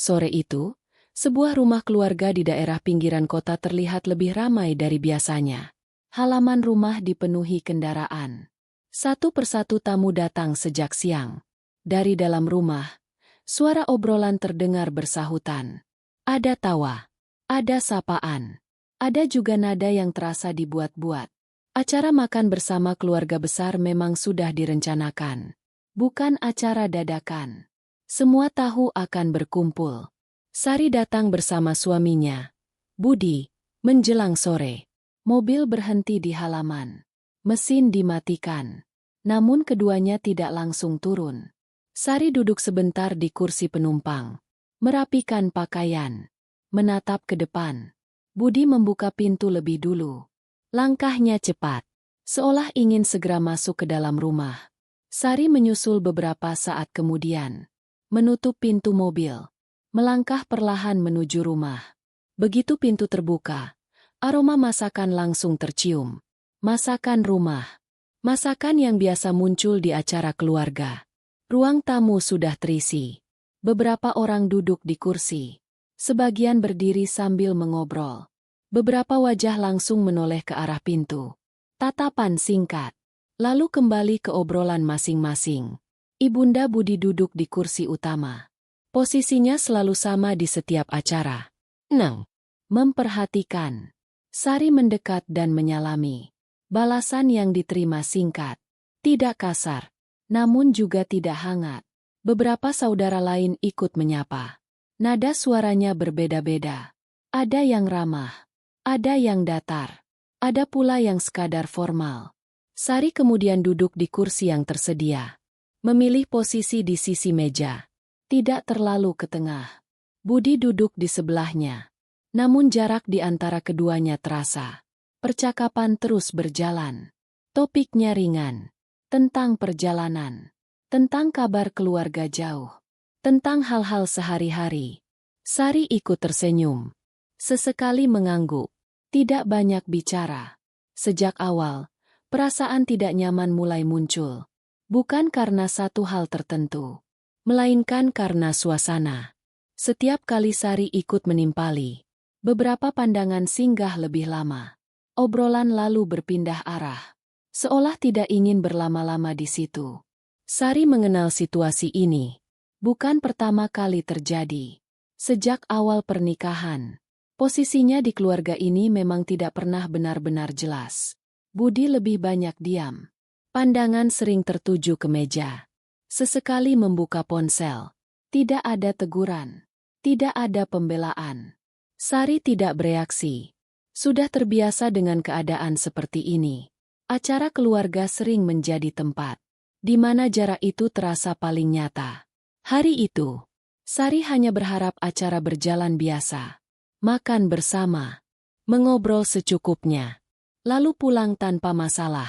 Sore itu, sebuah rumah keluarga di daerah pinggiran kota terlihat lebih ramai dari biasanya. Halaman rumah dipenuhi kendaraan. Satu persatu tamu datang sejak siang. Dari dalam rumah, suara obrolan terdengar bersahutan. Ada tawa, ada sapaan, ada juga nada yang terasa dibuat-buat. Acara makan bersama keluarga besar memang sudah direncanakan. Bukan acara dadakan. Semua tahu akan berkumpul. Sari datang bersama suaminya, Budi, menjelang sore. Mobil berhenti di halaman. Mesin dimatikan. Namun keduanya tidak langsung turun. Sari duduk sebentar di kursi penumpang. Merapikan pakaian. Menatap ke depan. Budi membuka pintu lebih dulu. Langkahnya cepat, seolah ingin segera masuk ke dalam rumah. Sari menyusul beberapa saat kemudian. Menutup pintu mobil. Melangkah perlahan menuju rumah. Begitu pintu terbuka, aroma masakan langsung tercium. Masakan rumah. Masakan yang biasa muncul di acara keluarga. Ruang tamu sudah terisi. Beberapa orang duduk di kursi. Sebagian berdiri sambil mengobrol. Beberapa wajah langsung menoleh ke arah pintu. Tatapan singkat. Lalu kembali ke obrolan masing-masing. Ibunda Budi duduk di kursi utama. Posisinya selalu sama di setiap acara. Memperhatikan. Sari mendekat dan menyalami. Balasan yang diterima singkat. Tidak kasar. Namun juga tidak hangat. Beberapa saudara lain ikut menyapa. Nada suaranya berbeda-beda. Ada yang ramah. Ada yang datar. Ada pula yang sekadar formal. Sari kemudian duduk di kursi yang tersedia. Memilih posisi di sisi meja. Tidak terlalu ke tengah. Budi duduk di sebelahnya. Namun jarak di antara keduanya terasa. Percakapan terus berjalan. Topiknya ringan. Tentang perjalanan. Tentang kabar keluarga jauh. Tentang hal-hal sehari-hari. Sari ikut tersenyum. Sesekali mengangguk. Tidak banyak bicara. Sejak awal, perasaan tidak nyaman mulai muncul. Bukan karena satu hal tertentu. Melainkan karena suasana. Setiap kali Sari ikut menimpali, beberapa pandangan singgah lebih lama. Obrolan lalu berpindah arah. Seolah tidak ingin berlama-lama di situ. Sari mengenal situasi ini. Bukan pertama kali terjadi. Sejak awal pernikahan, posisinya di keluarga ini memang tidak pernah benar-benar jelas. Budi lebih banyak diam. Pandangan sering tertuju ke meja. Sesekali membuka ponsel. Tidak ada teguran. Tidak ada pembelaan. Sari tidak bereaksi. Sudah terbiasa dengan keadaan seperti ini. Acara keluarga sering menjadi tempat di mana jarak itu terasa paling nyata. Hari itu, Sari hanya berharap acara berjalan biasa. Makan bersama, mengobrol secukupnya, lalu pulang tanpa masalah.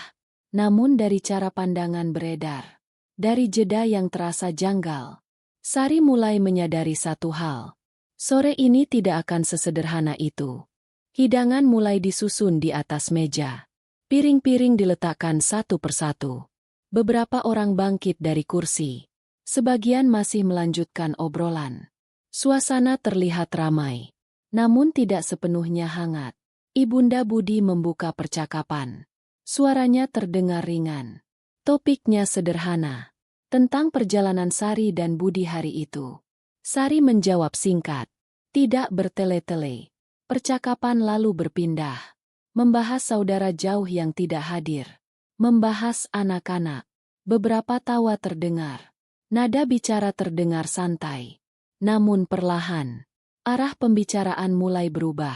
Namun dari cara pandangan beredar, dari jeda yang terasa janggal, Sari mulai menyadari satu hal. Sore ini tidak akan sesederhana itu. Hidangan mulai disusun di atas meja. Piring-piring diletakkan satu persatu. Beberapa orang bangkit dari kursi. Sebagian masih melanjutkan obrolan. Suasana terlihat ramai. Namun tidak sepenuhnya hangat. Ibunda Budi membuka percakapan. Suaranya terdengar ringan. Topiknya sederhana. Tentang perjalanan Sari dan Budi hari itu. Sari menjawab singkat. Tidak bertele-tele. Percakapan lalu berpindah. Membahas saudara jauh yang tidak hadir. Membahas anak-anak. Beberapa tawa terdengar. Nada bicara terdengar santai. Namun perlahan, arah pembicaraan mulai berubah.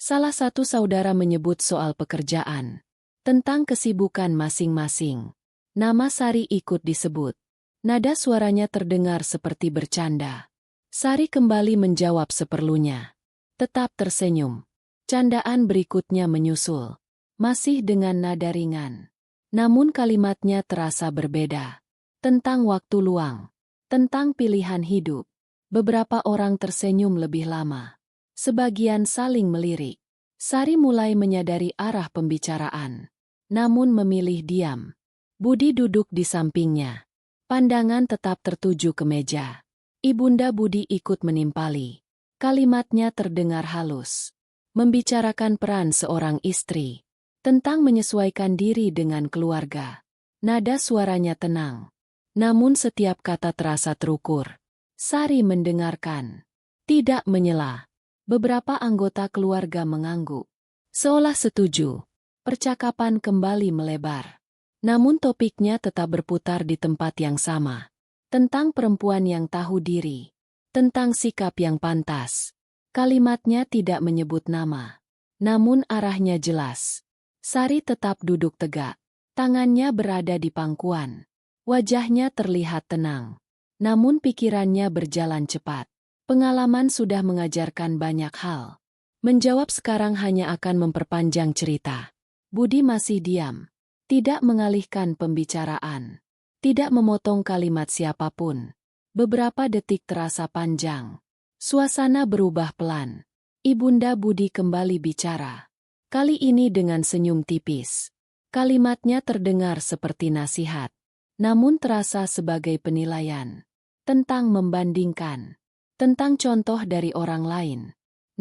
Salah satu saudara menyebut soal pekerjaan. Tentang kesibukan masing-masing. Nama Sari ikut disebut. Nada suaranya terdengar seperti bercanda. Sari kembali menjawab seperlunya. Tetap tersenyum. Candaan berikutnya menyusul. Masih dengan nada ringan. Namun kalimatnya terasa berbeda. Tentang waktu luang. Tentang pilihan hidup. Beberapa orang tersenyum lebih lama. Sebagian saling melirik. Sari mulai menyadari arah pembicaraan. Namun memilih diam. Budi duduk di sampingnya. Pandangan tetap tertuju ke meja. Ibunda Budi ikut menimpali. Kalimatnya terdengar halus. Membicarakan peran seorang istri. Tentang menyesuaikan diri dengan keluarga. Nada suaranya tenang. Namun setiap kata terasa terukur. Sari mendengarkan. Tidak menyela. Beberapa anggota keluarga mengangguk. Seolah setuju. Percakapan kembali melebar. Namun topiknya tetap berputar di tempat yang sama. Tentang perempuan yang tahu diri. Tentang sikap yang pantas. Kalimatnya tidak menyebut nama. Namun arahnya jelas. Sari tetap duduk tegak. Tangannya berada di pangkuan. Wajahnya terlihat tenang. Namun pikirannya berjalan cepat. Pengalaman sudah mengajarkan banyak hal. Menjawab sekarang hanya akan memperpanjang cerita. Budi masih diam. Tidak mengalihkan pembicaraan. Tidak memotong kalimat siapapun. Beberapa detik terasa panjang. Suasana berubah pelan. Ibunda Budi kembali bicara. Kali ini dengan senyum tipis. Kalimatnya terdengar seperti nasihat. Namun terasa sebagai penilaian. Tentang membandingkan. Tentang contoh dari orang lain.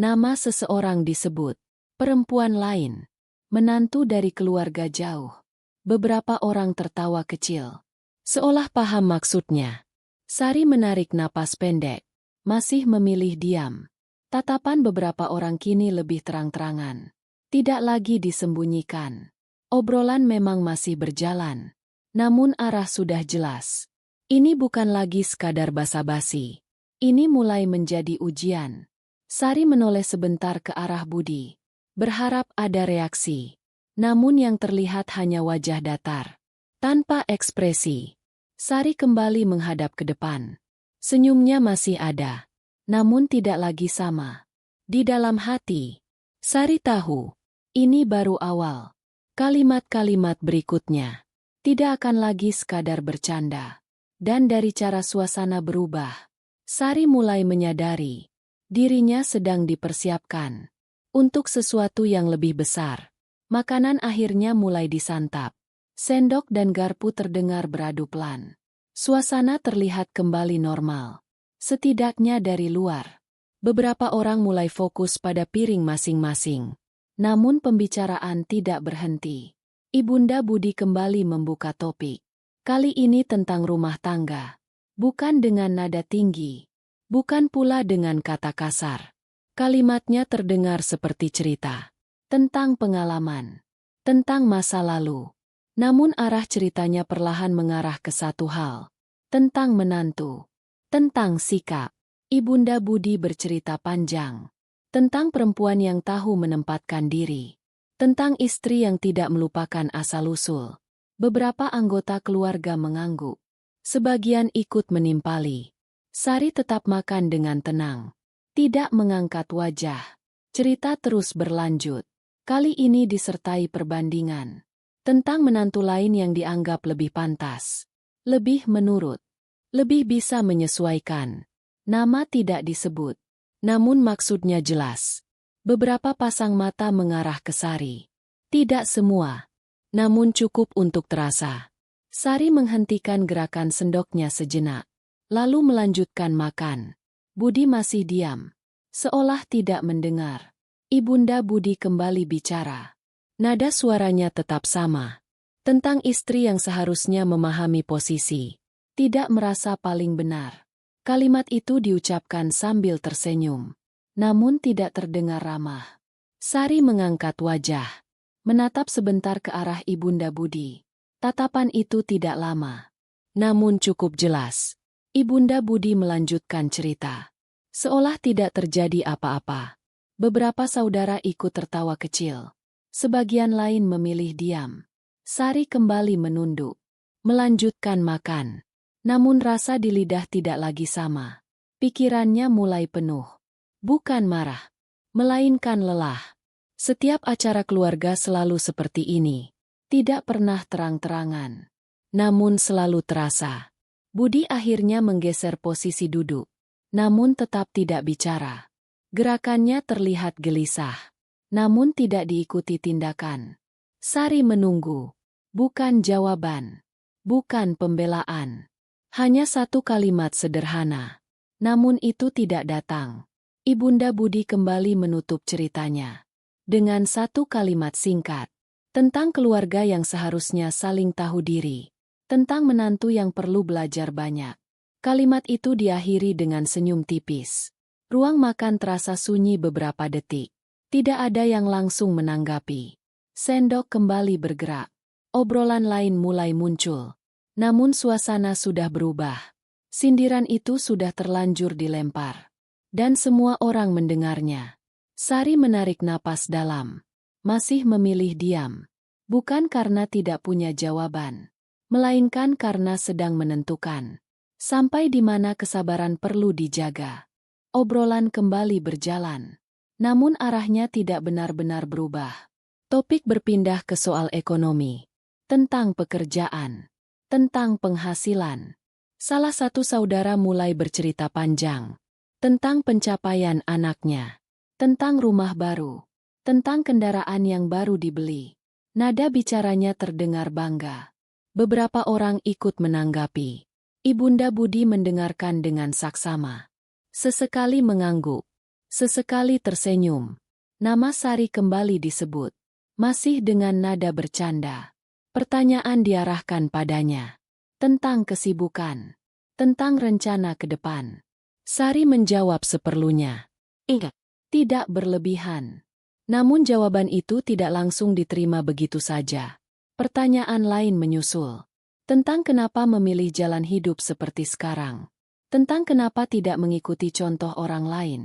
Nama seseorang disebut. Perempuan lain. Menantu dari keluarga jauh. Beberapa orang tertawa kecil. Seolah paham maksudnya. Sari menarik napas pendek. Masih memilih diam. Tatapan beberapa orang kini lebih terang-terangan. Tidak lagi disembunyikan. Obrolan memang masih berjalan. Namun arah sudah jelas. Ini bukan lagi sekadar basa-basi. Ini mulai menjadi ujian. Sari menoleh sebentar ke arah Budi. Berharap ada reaksi. Namun yang terlihat hanya wajah datar. Tanpa ekspresi. Sari kembali menghadap ke depan. Senyumnya masih ada. Namun tidak lagi sama. Di dalam hati. Sari tahu. Ini baru awal. Kalimat-kalimat berikutnya. Tidak akan lagi sekadar bercanda. Dan dari cara suasana berubah. Sari mulai menyadari. Dirinya sedang dipersiapkan. Untuk sesuatu yang lebih besar. Makanan akhirnya mulai disantap. Sendok dan garpu terdengar beradu pelan. Suasana terlihat kembali normal. Setidaknya dari luar. Beberapa orang mulai fokus pada piring masing-masing. Namun pembicaraan tidak berhenti. Ibunda Budi kembali membuka topik. Kali ini tentang rumah tangga. Bukan dengan nada tinggi. Bukan pula dengan kata kasar. Kalimatnya terdengar seperti cerita. Tentang pengalaman. Tentang masa lalu. Namun arah ceritanya perlahan mengarah ke satu hal. Tentang menantu. Tentang sikap. Ibunda Budi bercerita panjang. Tentang perempuan yang tahu menempatkan diri. Tentang istri yang tidak melupakan asal-usul. Beberapa anggota keluarga mengangguk. Sebagian ikut menimpali. Sari tetap makan dengan tenang. Tidak mengangkat wajah. Cerita terus berlanjut. Kali ini disertai perbandingan. Tentang menantu lain yang dianggap lebih pantas. Lebih menurut. Lebih bisa menyesuaikan. Nama tidak disebut. Namun maksudnya jelas. Beberapa pasang mata mengarah ke Sari. Tidak semua. Namun cukup untuk terasa. Sari menghentikan gerakan sendoknya sejenak. Lalu melanjutkan makan. Budi masih diam. Seolah tidak mendengar. Ibunda Budi kembali bicara. Nada suaranya tetap sama. Tentang istri yang seharusnya memahami posisi. Tidak merasa paling benar. Kalimat itu diucapkan sambil tersenyum. Namun tidak terdengar ramah. Sari mengangkat wajah. Menatap sebentar ke arah Ibunda Budi. Tatapan itu tidak lama. Namun cukup jelas. Ibunda Budi melanjutkan cerita. Seolah tidak terjadi apa-apa. Beberapa saudara ikut tertawa kecil. Sebagian lain memilih diam. Sari kembali menunduk. Melanjutkan makan. Namun rasa di lidah tidak lagi sama. Pikirannya mulai penuh. Bukan marah. Melainkan lelah. Setiap acara keluarga selalu seperti ini. Tidak pernah terang-terangan. Namun selalu terasa. Budi akhirnya menggeser posisi duduk. Namun tetap tidak bicara. Gerakannya terlihat gelisah. Namun tidak diikuti tindakan. Sari menunggu. Bukan jawaban. Bukan pembelaan. Hanya satu kalimat sederhana. Namun itu tidak datang. Ibunda Budi kembali menutup ceritanya dengan satu kalimat singkat tentang keluarga yang seharusnya saling tahu diri, tentang menantu yang perlu belajar banyak. Kalimat itu diakhiri dengan senyum tipis. Ruang makan terasa sunyi beberapa detik. Tidak ada yang langsung menanggapi. Sendok kembali bergerak. Obrolan lain mulai muncul. Namun suasana sudah berubah. Sindiran itu sudah terlanjur dilempar. Dan semua orang mendengarnya. Sari menarik napas dalam. Masih memilih diam. Bukan karena tidak punya jawaban. Melainkan karena sedang menentukan. Sampai di mana kesabaran perlu dijaga. Obrolan kembali berjalan. Namun arahnya tidak benar-benar berubah. Topik berpindah ke soal ekonomi. Tentang pekerjaan. Tentang penghasilan. Salah satu saudara mulai bercerita panjang. Tentang pencapaian anaknya. Tentang rumah baru. Tentang kendaraan yang baru dibeli. Nada bicaranya terdengar bangga. Beberapa orang ikut menanggapi. Ibunda Budi mendengarkan dengan saksama. Sesekali mengangguk. Sesekali tersenyum. Nama Sari kembali disebut. Masih dengan nada bercanda. Pertanyaan diarahkan padanya. Tentang kesibukan. Tentang rencana ke depan. Sari menjawab seperlunya. Enggak. Tidak berlebihan. Namun jawaban itu tidak langsung diterima begitu saja. Pertanyaan lain menyusul. Tentang kenapa memilih jalan hidup seperti sekarang. Tentang kenapa tidak mengikuti contoh orang lain.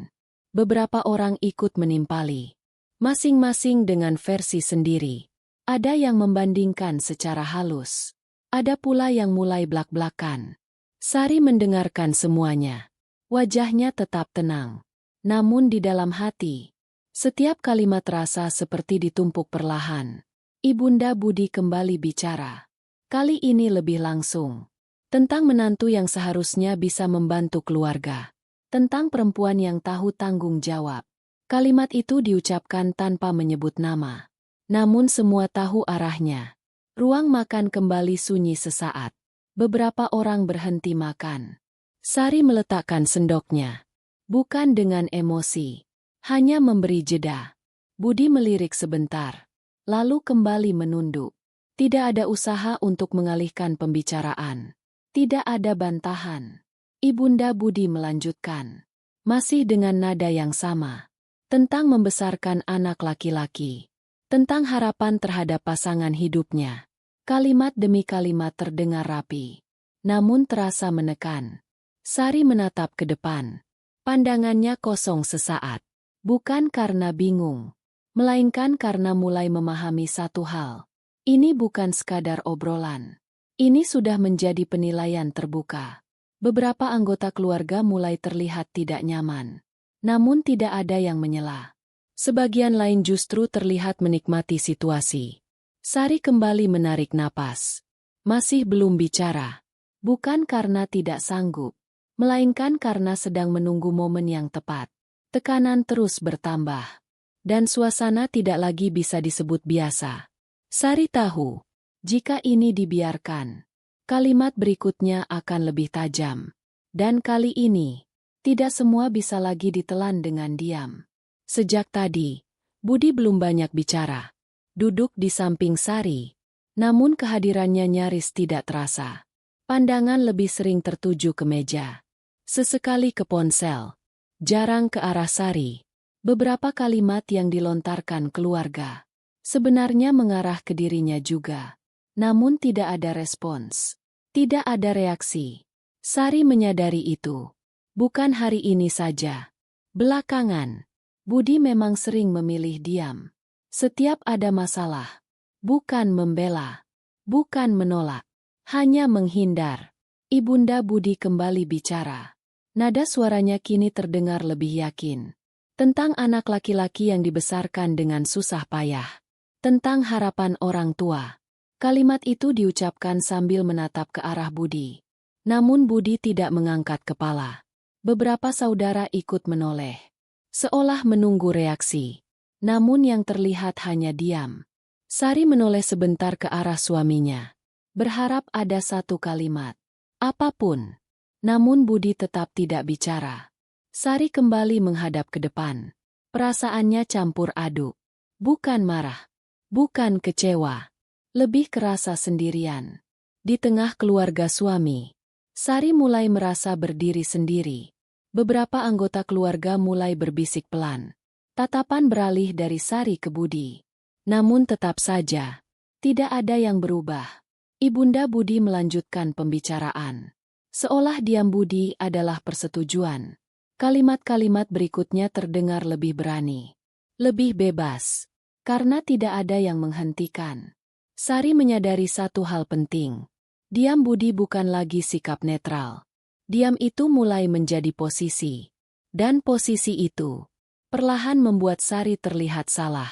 Beberapa orang ikut menimpali. Masing-masing dengan versi sendiri. Ada yang membandingkan secara halus. Ada pula yang mulai blak-blakan. Sari mendengarkan semuanya. Wajahnya tetap tenang. Namun di dalam hati, setiap kalimat terasa seperti ditumpuk perlahan. Ibunda Budi kembali bicara. Kali ini lebih langsung. Tentang menantu yang seharusnya bisa membantu keluarga. Tentang perempuan yang tahu tanggung jawab. Kalimat itu diucapkan tanpa menyebut nama. Namun semua tahu arahnya. Ruang makan kembali sunyi sesaat. Beberapa orang berhenti makan. Sari meletakkan sendoknya. Bukan dengan emosi. Hanya memberi jeda. Budi melirik sebentar. Lalu kembali menunduk. Tidak ada usaha untuk mengalihkan pembicaraan. Tidak ada bantahan. Ibunda Budi melanjutkan. Masih dengan nada yang sama. Tentang membesarkan anak laki-laki. Tentang harapan terhadap pasangan hidupnya. Kalimat demi kalimat terdengar rapi. Namun terasa menekan. Sari menatap ke depan. Pandangannya kosong sesaat. Bukan karena bingung. Melainkan karena mulai memahami satu hal. Ini bukan sekadar obrolan. Ini sudah menjadi penilaian terbuka. Beberapa anggota keluarga mulai terlihat tidak nyaman. Namun tidak ada yang menyela. Sebagian lain justru terlihat menikmati situasi. Sari kembali menarik napas. Masih belum bicara. Bukan karena tidak sanggup. Melainkan karena sedang menunggu momen yang tepat. Tekanan terus bertambah. Dan suasana tidak lagi bisa disebut biasa. Sari tahu, jika ini dibiarkan, kalimat berikutnya akan lebih tajam. Dan kali ini, tidak semua bisa lagi ditelan dengan diam. Sejak tadi, Budi belum banyak bicara. Duduk di samping Sari. Namun kehadirannya nyaris tidak terasa. Pandangan lebih sering tertuju ke meja. Sesekali ke ponsel. Jarang ke arah Sari. Beberapa kalimat yang dilontarkan keluarga. Sebenarnya mengarah ke dirinya juga. Namun tidak ada respons. Tidak ada reaksi. Sari menyadari itu. Bukan hari ini saja. Belakangan, Budi memang sering memilih diam. Setiap ada masalah. Bukan membela. Bukan menolak. Hanya menghindar. Ibunda Budi kembali bicara. Nada suaranya kini terdengar lebih yakin. Tentang anak laki-laki yang dibesarkan dengan susah payah. Tentang harapan orang tua. Kalimat itu diucapkan sambil menatap ke arah Budi. Namun Budi tidak mengangkat kepala. Beberapa saudara ikut menoleh. Seolah menunggu reaksi. Namun yang terlihat hanya diam. Sari menoleh sebentar ke arah suaminya. Berharap ada satu kalimat. Apapun. Namun Budi tetap tidak bicara. Sari kembali menghadap ke depan. Perasaannya campur aduk. Bukan marah. Bukan kecewa. Lebih kerasa sendirian. Di tengah keluarga suami, Sari mulai merasa berdiri sendiri. Beberapa anggota keluarga mulai berbisik pelan. Tatapan beralih dari Sari ke Budi. Namun tetap saja, tidak ada yang berubah. Ibunda Budi melanjutkan pembicaraan. Seolah diam Budi adalah persetujuan. Kalimat-kalimat berikutnya terdengar lebih berani. Lebih bebas. Karena tidak ada yang menghentikan. Sari menyadari satu hal penting. Diam Budi bukan lagi sikap netral. Diam itu mulai menjadi posisi. Dan posisi itu perlahan membuat Sari terlihat salah.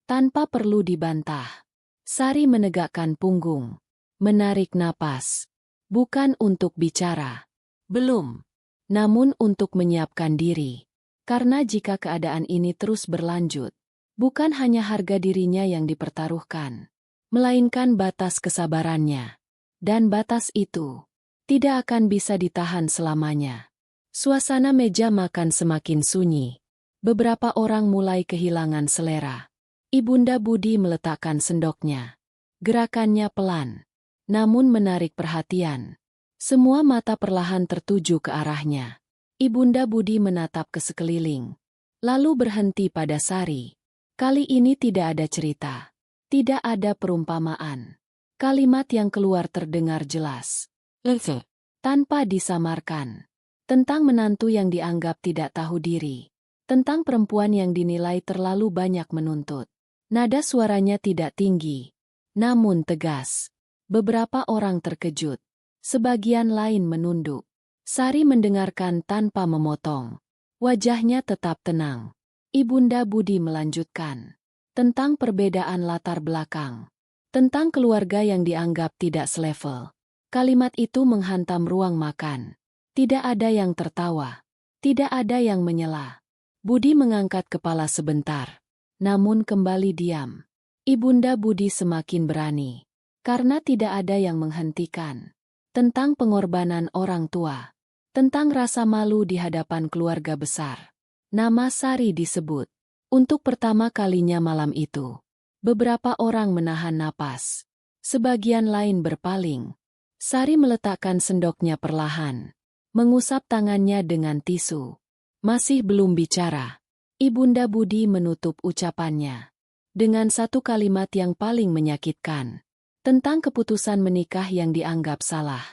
Tanpa perlu dibantah. Sari menegakkan punggung. Menarik napas. Bukan untuk bicara. Belum. Namun untuk menyiapkan diri. Karena jika keadaan ini terus berlanjut, bukan hanya harga dirinya yang dipertaruhkan, melainkan batas kesabarannya. Dan batas itu tidak akan bisa ditahan selamanya. Suasana meja makan semakin sunyi. Beberapa orang mulai kehilangan selera. Ibunda Budi meletakkan sendoknya. Gerakannya pelan, namun menarik perhatian. Semua mata perlahan tertuju ke arahnya. Ibunda Budi menatap ke sekeliling, lalu berhenti pada Sari. Kali ini tidak ada cerita. Tidak ada perumpamaan. Kalimat yang keluar terdengar jelas. Tanpa disamarkan. Tentang menantu yang dianggap tidak tahu diri. Tentang perempuan yang dinilai terlalu banyak menuntut. Nada suaranya tidak tinggi, namun tegas. Beberapa orang terkejut. Sebagian lain menunduk. Sari mendengarkan tanpa memotong. Wajahnya tetap tenang. Ibunda Budi melanjutkan. Tentang perbedaan latar belakang. Tentang keluarga yang dianggap tidak selevel. Kalimat itu menghantam ruang makan. Tidak ada yang tertawa. Tidak ada yang menyela. Budi mengangkat kepala sebentar. Namun kembali diam. Ibunda Budi semakin berani. Karena tidak ada yang menghentikan. Tentang pengorbanan orang tua. Tentang rasa malu di hadapan keluarga besar. Nama Sari disebut. Untuk pertama kalinya malam itu. Beberapa orang menahan napas. Sebagian lain berpaling. Sari meletakkan sendoknya perlahan. Mengusap tangannya dengan tisu. Masih belum bicara. Ibunda Budi menutup ucapannya. Dengan satu kalimat yang paling menyakitkan. Tentang keputusan menikah yang dianggap salah.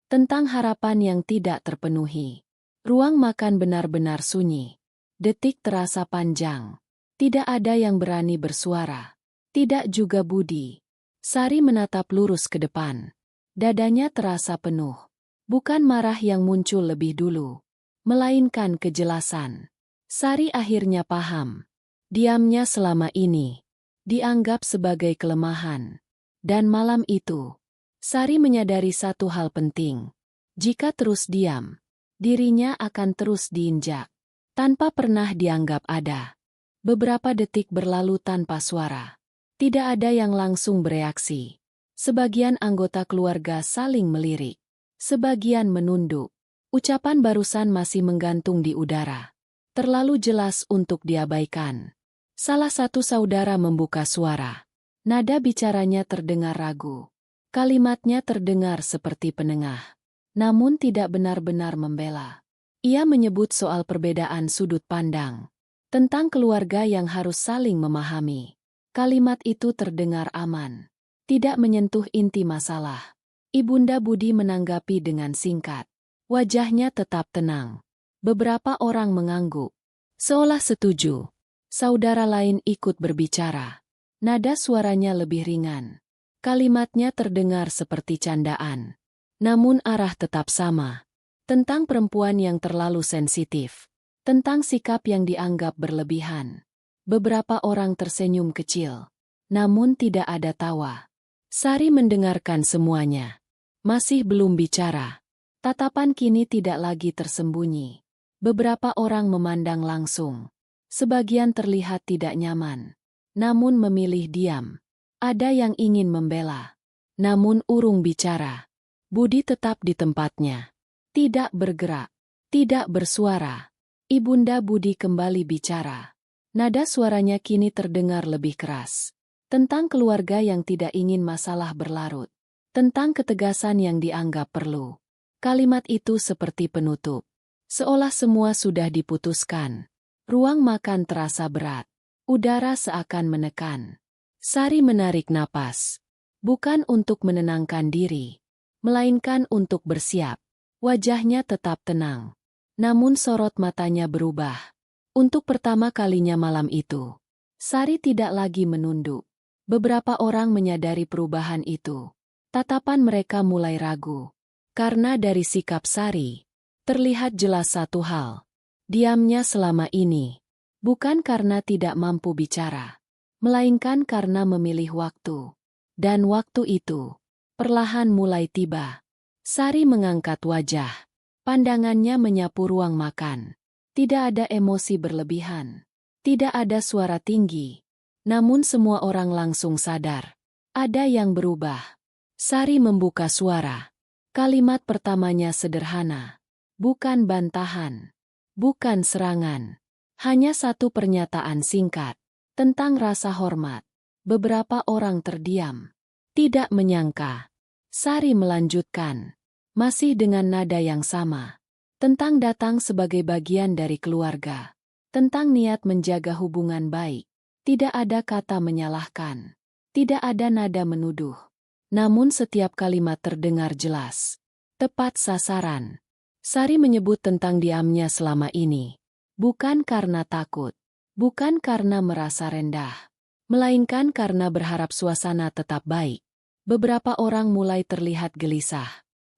Tentang harapan yang tidak terpenuhi. Ruang makan benar-benar sunyi. Detik terasa panjang. Tidak ada yang berani bersuara. Tidak juga Budi. Sari menatap lurus ke depan. Dadanya terasa penuh. Bukan marah yang muncul lebih dulu. Melainkan kejelasan. Sari akhirnya paham. Diamnya selama ini dianggap sebagai kelemahan. Dan malam itu, Sari menyadari satu hal penting. Jika terus diam, dirinya akan terus diinjak. Tanpa pernah dianggap ada. Beberapa detik berlalu tanpa suara. Tidak ada yang langsung bereaksi. Sebagian anggota keluarga saling melirik. Sebagian menunduk. Ucapan barusan masih menggantung di udara. Terlalu jelas untuk diabaikan. Salah satu saudara membuka suara. Nada bicaranya terdengar ragu. Kalimatnya terdengar seperti penengah. Namun tidak benar-benar membela. Ia menyebut soal perbedaan sudut pandang. Tentang keluarga yang harus saling memahami. Kalimat itu terdengar aman. Tidak menyentuh inti masalah. Ibunda Budi menanggapi dengan singkat. Wajahnya tetap tenang. Beberapa orang mengangguk. Seolah setuju. Saudara lain ikut berbicara. Nada suaranya lebih ringan. Kalimatnya terdengar seperti candaan. Namun arah tetap sama. Tentang perempuan yang terlalu sensitif. Tentang sikap yang dianggap berlebihan. Beberapa orang tersenyum kecil. Namun tidak ada tawa. Sari mendengarkan semuanya. Masih belum bicara. Tatapan kini tidak lagi tersembunyi. Beberapa orang memandang langsung. Sebagian terlihat tidak nyaman. Namun memilih diam. Ada yang ingin membela. Namun urung bicara. Budi tetap di tempatnya. tidak bergerak, tidak bersuara. Ibunda Budi kembali bicara. Nada suaranya kini terdengar lebih keras. Tentang keluarga yang tidak ingin masalah berlarut. Tentang ketegasan yang dianggap perlu. Kalimat itu seperti penutup. Seolah semua sudah diputuskan. Ruang makan terasa berat. Udara seakan menekan. Sari menarik napas. Bukan untuk menenangkan diri, melainkan untuk bersiap. Wajahnya tetap tenang. Namun sorot matanya berubah. Untuk pertama kalinya malam itu, Sari tidak lagi menunduk. Beberapa orang menyadari perubahan itu. Tatapan mereka mulai ragu. Karena dari sikap Sari, terlihat jelas satu hal. Diamnya selama ini, bukan karena tidak mampu bicara, melainkan karena memilih waktu. Dan waktu itu, perlahan mulai tiba. Sari mengangkat wajah. Pandangannya menyapu ruang makan. Tidak ada emosi berlebihan. Tidak ada suara tinggi. Namun semua orang langsung sadar. Ada yang berubah. Sari membuka suara. Kalimat pertamanya sederhana. Bukan bantahan. Bukan serangan. Hanya satu pernyataan singkat. Tentang rasa hormat. Beberapa orang terdiam. Tidak menyangka. Sari melanjutkan. Masih dengan nada yang sama. Tentang datang sebagai bagian dari keluarga. Tentang niat menjaga hubungan baik. Tidak ada kata menyalahkan. Tidak ada nada menuduh. Namun setiap kalimat terdengar jelas. Tepat sasaran. Sari menyebut tentang diamnya selama ini. Bukan karena takut. Bukan karena merasa rendah. Melainkan karena berharap suasana tetap baik. Beberapa orang mulai terlihat gelisah.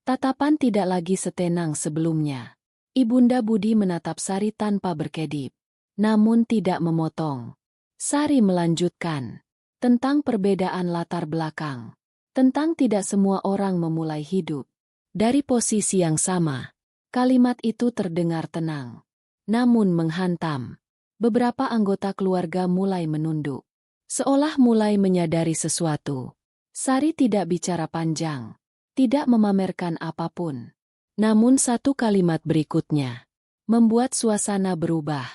Tatapan tidak lagi setenang sebelumnya. Ibunda Budi menatap Sari tanpa berkedip. Namun tidak memotong. Sari melanjutkan. Tentang perbedaan latar belakang. Tentang tidak semua orang memulai hidup dari posisi yang sama. Kalimat itu terdengar tenang. Namun menghantam. Beberapa anggota keluarga mulai menunduk. Seolah mulai menyadari sesuatu. Sari tidak bicara panjang. Tidak memamerkan apapun. Namun satu kalimat berikutnya membuat suasana berubah.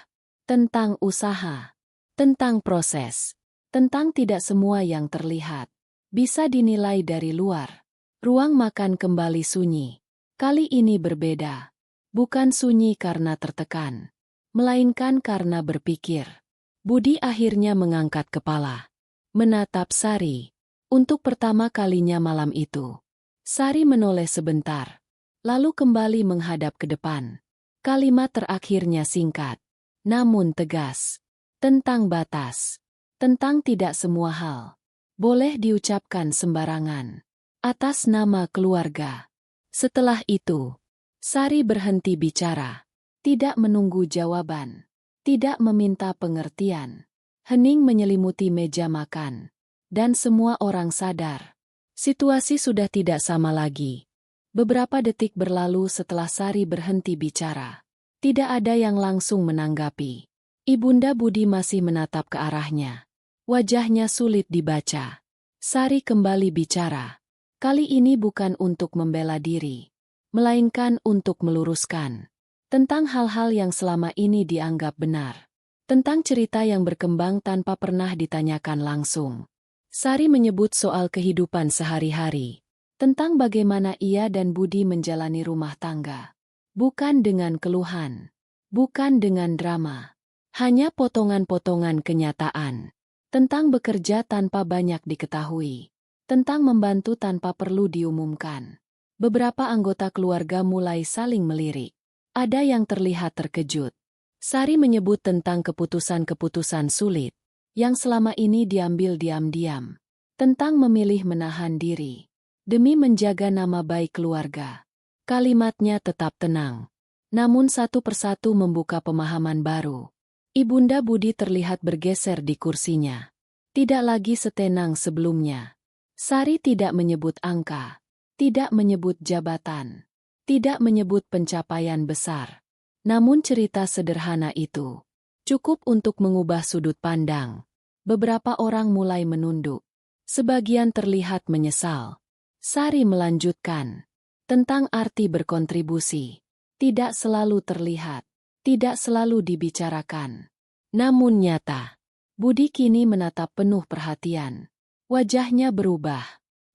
Tentang usaha. Tentang proses. Tentang tidak semua yang terlihat bisa dinilai dari luar. Ruang makan kembali sunyi. Kali ini berbeda. Bukan sunyi karena tertekan. Melainkan karena berpikir. Budi akhirnya mengangkat kepala. Menatap Sari. Untuk pertama kalinya malam itu. Sari menoleh sebentar. Lalu kembali menghadap ke depan. Kalimat terakhirnya singkat. Namun tegas. Tentang batas. Tentang tidak semua hal boleh diucapkan sembarangan. Atas nama keluarga. Setelah itu, Sari berhenti bicara. Tidak menunggu jawaban. Tidak meminta pengertian. Hening menyelimuti meja makan. Dan semua orang sadar. Situasi sudah tidak sama lagi. Beberapa detik berlalu setelah Sari berhenti bicara. Tidak ada yang langsung menanggapi. Ibunda Budi masih menatap ke arahnya. Wajahnya sulit dibaca. Sari kembali bicara. Kali ini bukan untuk membela diri. Melainkan untuk meluruskan. Tentang hal-hal yang selama ini dianggap benar. Tentang cerita yang berkembang tanpa pernah ditanyakan langsung. Sari menyebut soal kehidupan sehari-hari. Tentang bagaimana ia dan Budi menjalani rumah tangga. Bukan dengan keluhan. Bukan dengan drama. Hanya potongan-potongan kenyataan. Tentang bekerja tanpa banyak diketahui. Tentang membantu tanpa perlu diumumkan. Beberapa anggota keluarga mulai saling melirik. Ada yang terlihat terkejut. Sari menyebut tentang keputusan-keputusan sulit. Yang selama ini diambil diam-diam. Tentang memilih menahan diri. Demi menjaga nama baik keluarga. Kalimatnya tetap tenang. Namun satu persatu membuka pemahaman baru. Ibunda Budi terlihat bergeser di kursinya. Tidak lagi setenang sebelumnya. Sari tidak menyebut angka. Tidak menyebut jabatan. Tidak menyebut pencapaian besar. Namun cerita sederhana itu cukup untuk mengubah sudut pandang. Beberapa orang mulai menunduk. Sebagian terlihat menyesal. Sari melanjutkan. tentang arti berkontribusi. Tidak selalu terlihat, tidak selalu dibicarakan. Namun nyata, Budi kini menatap penuh perhatian. Wajahnya berubah.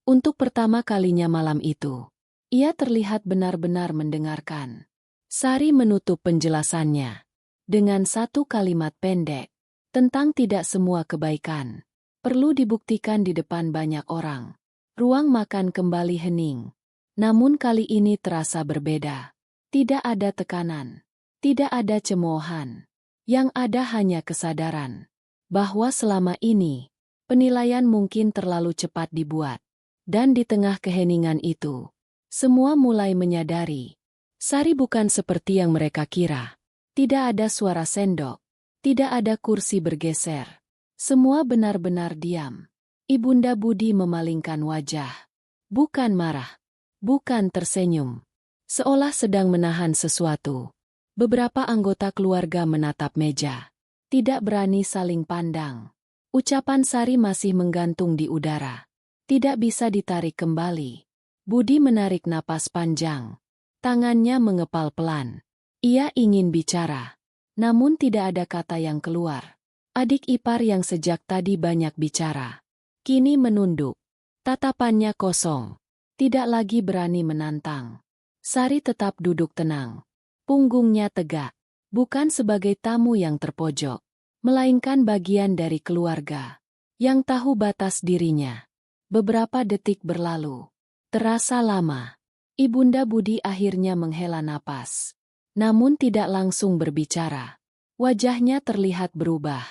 Untuk pertama kalinya malam itu, ia terlihat benar-benar mendengarkan. Sari menutup penjelasannya dengan satu kalimat pendek tentang tidak semua kebaikan perlu dibuktikan di depan banyak orang. Ruang makan kembali hening. Namun kali ini terasa berbeda. Tidak ada tekanan. Tidak ada cemoohan. Yang ada hanya kesadaran bahwa selama ini, penilaian mungkin terlalu cepat dibuat. Dan di tengah keheningan itu, semua mulai menyadari. Sari bukan seperti yang mereka kira. Tidak ada suara sendok. Tidak ada kursi bergeser. Semua benar-benar diam. Ibunda Budi memalingkan wajah. Bukan marah. Bukan tersenyum. Seolah sedang menahan sesuatu. Beberapa anggota keluarga menatap meja. Tidak berani saling pandang. Ucapan Sari masih menggantung di udara. Tidak bisa ditarik kembali. Budi menarik napas panjang. Tangannya mengepal pelan. Ia ingin bicara. Namun tidak ada kata yang keluar. Adik ipar yang sejak tadi banyak bicara, kini menunduk. Tatapannya kosong. Tidak lagi berani menantang. Sari tetap duduk tenang. Punggungnya tegak. Bukan sebagai tamu yang terpojok, melainkan bagian dari keluarga yang tahu batas dirinya. Beberapa detik berlalu. Terasa lama. Ibunda Budi akhirnya menghela napas. Namun tidak langsung berbicara. Wajahnya terlihat berubah.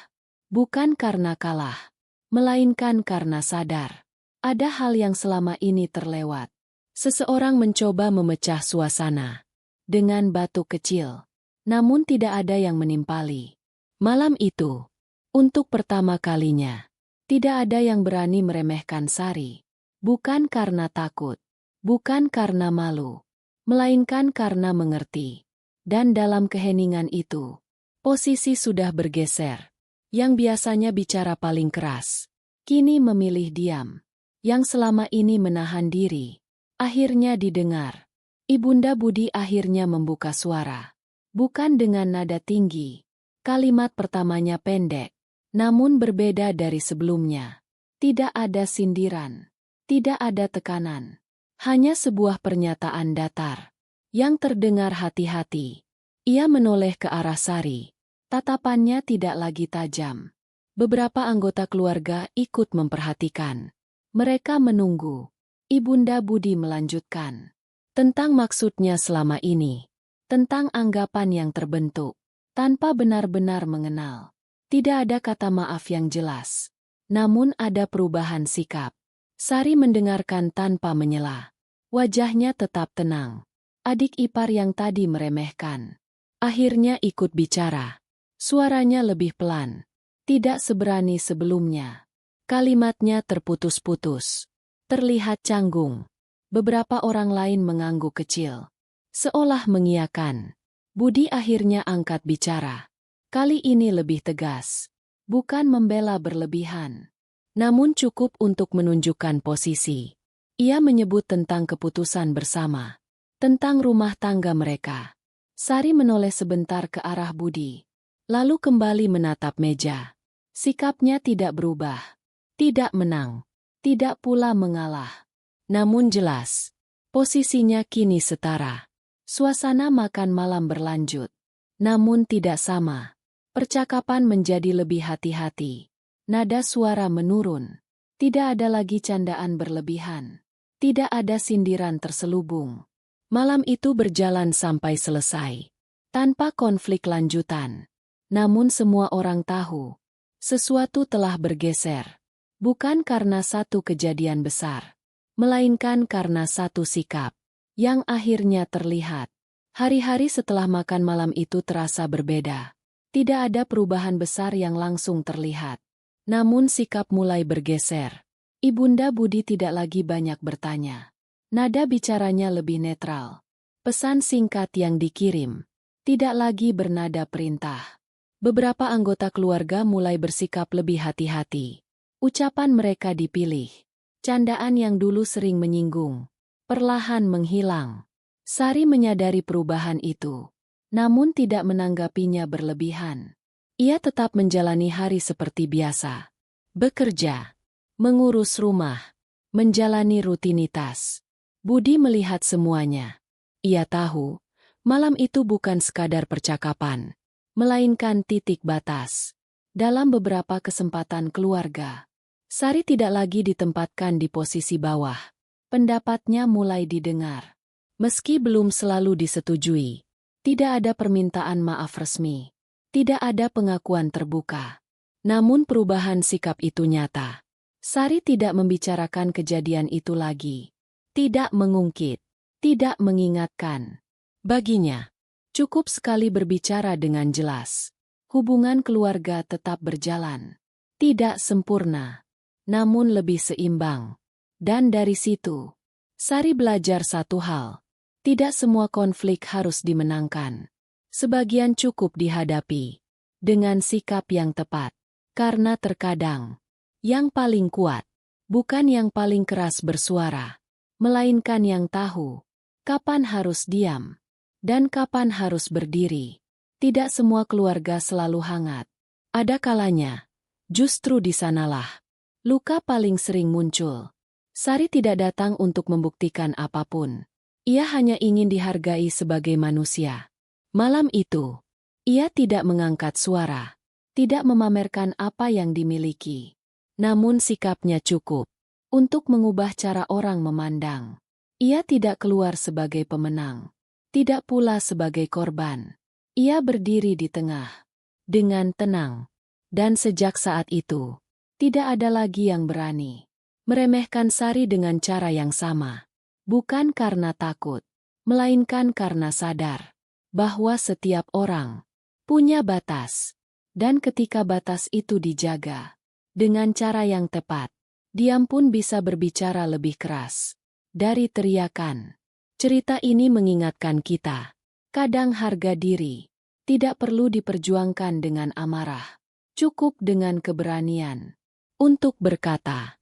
Bukan karena kalah, melainkan karena sadar. Ada hal yang selama ini terlewat. Seseorang mencoba memecah suasana dengan batu kecil. Namun tidak ada yang menimpali. Malam itu, untuk pertama kalinya, tidak ada yang berani meremehkan Sari. Bukan karena takut, bukan karena malu, melainkan karena mengerti. Dan dalam keheningan itu, posisi sudah bergeser. Yang biasanya bicara paling keras, kini memilih diam. Yang selama ini menahan diri, akhirnya didengar. Ibunda Budi akhirnya membuka suara. Bukan dengan nada tinggi. Kalimat pertamanya pendek, namun berbeda dari sebelumnya. Tidak ada sindiran. Tidak ada tekanan. Hanya sebuah pernyataan datar. Yang terdengar hati-hati. Ia menoleh ke arah Sari. Tatapannya tidak lagi tajam. Beberapa anggota keluarga ikut memperhatikan. Mereka menunggu. Ibunda Budi melanjutkan. Tentang maksudnya selama ini. Tentang anggapan yang terbentuk. Tanpa benar-benar mengenal. Tidak ada kata maaf yang jelas. Namun ada perubahan sikap. Sari mendengarkan tanpa menyela. Wajahnya tetap tenang. Adik ipar yang tadi meremehkan. Akhirnya ikut bicara. Suaranya lebih pelan. Tidak seberani sebelumnya. Kalimatnya terputus-putus. Terlihat canggung. Beberapa orang lain mengangguk kecil. Seolah mengiyakan. Budi akhirnya angkat bicara. Kali ini lebih tegas. Bukan membela berlebihan. Namun cukup untuk menunjukkan posisi. Ia menyebut tentang keputusan bersama. Tentang rumah tangga mereka. Sari menoleh sebentar ke arah Budi. Lalu kembali menatap meja. Sikapnya tidak berubah. Tidak menang. Tidak pula mengalah. Namun jelas. Posisinya kini setara. Suasana makan malam berlanjut. Namun tidak sama. Percakapan menjadi lebih hati-hati. Nada suara menurun. Tidak ada lagi candaan berlebihan. Tidak ada sindiran terselubung. Malam itu berjalan sampai selesai. Tanpa konflik lanjutan. Namun semua orang tahu, sesuatu telah bergeser. Bukan karena satu kejadian besar, melainkan karena satu sikap, yang akhirnya terlihat. Hari-hari setelah makan malam itu terasa berbeda. Tidak ada perubahan besar yang langsung terlihat. Namun sikap mulai bergeser. Ibunda Budi tidak lagi banyak bertanya. Nada bicaranya lebih netral. Pesan singkat yang dikirim, tidak lagi bernada perintah. Beberapa anggota keluarga mulai bersikap lebih hati-hati. Ucapan mereka dipilih. Candaan yang dulu sering menyinggung, perlahan menghilang. Sari menyadari perubahan itu, namun tidak menanggapinya berlebihan. Ia tetap menjalani hari seperti biasa. Bekerja, mengurus rumah, menjalani rutinitas. Budi melihat semuanya. Ia tahu, malam itu bukan sekadar percakapan, melainkan titik batas. Dalam beberapa kesempatan keluarga, Sari tidak lagi ditempatkan di posisi bawah. Pendapatnya mulai didengar. Meski belum selalu disetujui, tidak ada permintaan maaf resmi, tidak ada pengakuan terbuka. Namun perubahan sikap itu nyata. Sari tidak membicarakan kejadian itu lagi. Tidak mengungkit, tidak mengingatkan. Baginya, cukup sekali berbicara dengan jelas. Hubungan keluarga tetap berjalan. Tidak sempurna, namun lebih seimbang. Dan dari situ, Sari belajar satu hal. Tidak semua konflik harus dimenangkan. Sebagian cukup dihadapi dengan sikap yang tepat. Karena terkadang, yang paling kuat, bukan yang paling keras bersuara, melainkan yang tahu kapan harus diam dan kapan harus berdiri. Tidak semua keluarga selalu hangat. Ada kalanya, justru di sanalah luka paling sering muncul. Sari tidak datang untuk membuktikan apapun. Ia hanya ingin dihargai sebagai manusia. Malam itu, ia tidak mengangkat suara, tidak memamerkan apa yang dimiliki. Namun sikapnya cukup untuk mengubah cara orang memandang. Ia tidak keluar sebagai pemenang, tidak pula sebagai korban. Ia berdiri di tengah, dengan tenang. Dan sejak saat itu, tidak ada lagi yang berani meremehkan Sari dengan cara yang sama. Bukan karena takut, melainkan karena sadar bahwa setiap orang punya batas. Dan ketika batas itu dijaga dengan cara yang tepat, diam pun bisa berbicara lebih keras dari teriakan. Cerita ini mengingatkan kita, kadang harga diri tidak perlu diperjuangkan dengan amarah. Cukup dengan keberanian untuk berkata,